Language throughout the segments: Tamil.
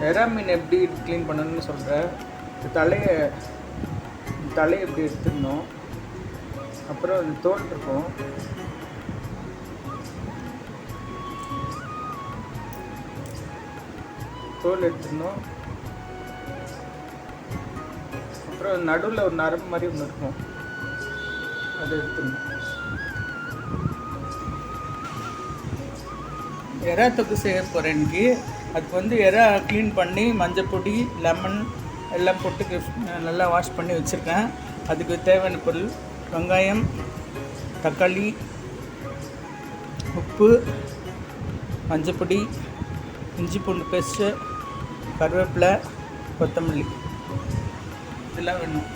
எறா மீன் எப்படி க்ளீன் பண்ணணும்னு சொல்கிறேன். தலையை எப்படி எடுத்துடணும். அப்புறம் அது தோல் இருக்கும், தோல் எடுத்துடணும். அப்புறம் நடுவில் ஒரு நரம்பு மாதிரி ஒன்று இருக்கும், அதை எடுத்துடணும். எறா தொக்கு செய்ய போகிறேன் இன்றைக்கி. அதுக்கு எறா க்ளீன் பண்ணி மஞ்சள் பொடி, லெமன் எல்லாம் போட்டு நல்லா வாஷ் பண்ணி வச்சுருக்கேன். அதுக்கு தேவையான பொருள் வெங்காயம், தக்காளி, உப்பு, மஞ்சள் பொடி, இஞ்சி பூண்டு பேஸ்ட்டு, கருவேப்பிலை, கொத்தமல்லி இதெல்லாம் வேணும்.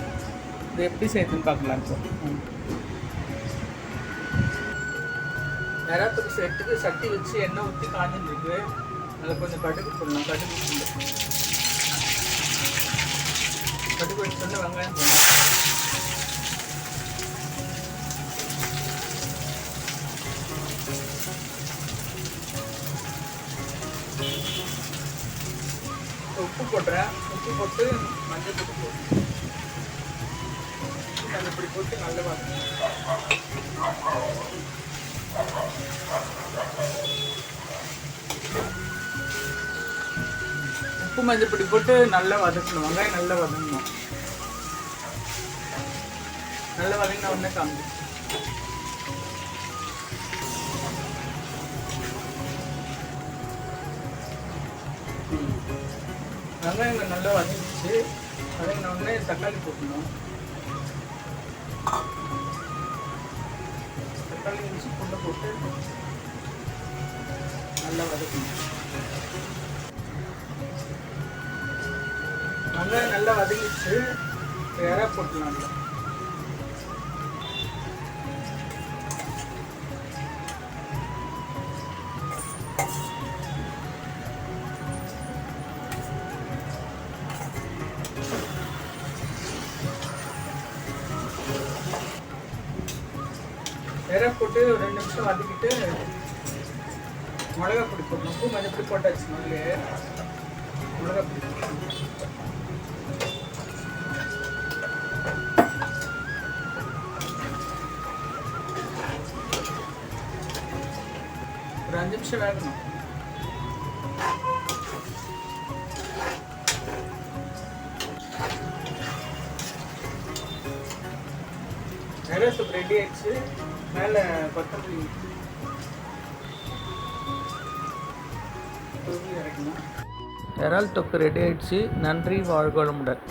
இது எப்படி செய்யுதுன்னு பார்க்கலாம். இப்போ எறாத்துக்கு சேர்த்துக்கு சட்டி வச்சு எண்ணெய் ஊற்றி காஞ்சிருக்கு. அதில் கொஞ்சம் கடுகு போடலாம். கடுகு வச்சோன்னா வெங்காயம் போடலாம். உப்பு போட்டுறேன். உப்பு போட்டு மஞ்சள் பொடி போட்டு மஞ்சள் பொடி போட்டு நல்லா வதக்கணும். உப்பு மஞ்சள் பொடி போட்டு நல்லா வதக்கணும். வெங்காயம் நல்லா வதங்கணும். நல்லா வதங்கின உடனே காமிச்சு வெங்காயம் நல்லா வதங்கிச்சு. வதங்கின உடனே தக்காளி போட்டணும். தக்காளி இஞ்சி பூண்டு போட்டு நல்லா வதக்கணும். வெங்காயம் நல்லா வதங்கிச்சு. எறா போட்டுலாம். எறா போட்டு ஒரு 2 நிமிஷம் வதக்கிட்டு மிளகா பொடி போடணும். உப்பு மஞ்சள் பொடி போட்டாச்சு. முதல்ல மிளகா பொடி ஒரு 5 நிமிஷம் வேகணும். எறா சூப் ரெடி ஆயிடுச்சு. மேலே கொத்தமல்லி தூவி இறக்கணும். இறால் தொக்கு ரெடி ஆயிடுச்சு. நன்றி, வாழ்க வளமுடன்.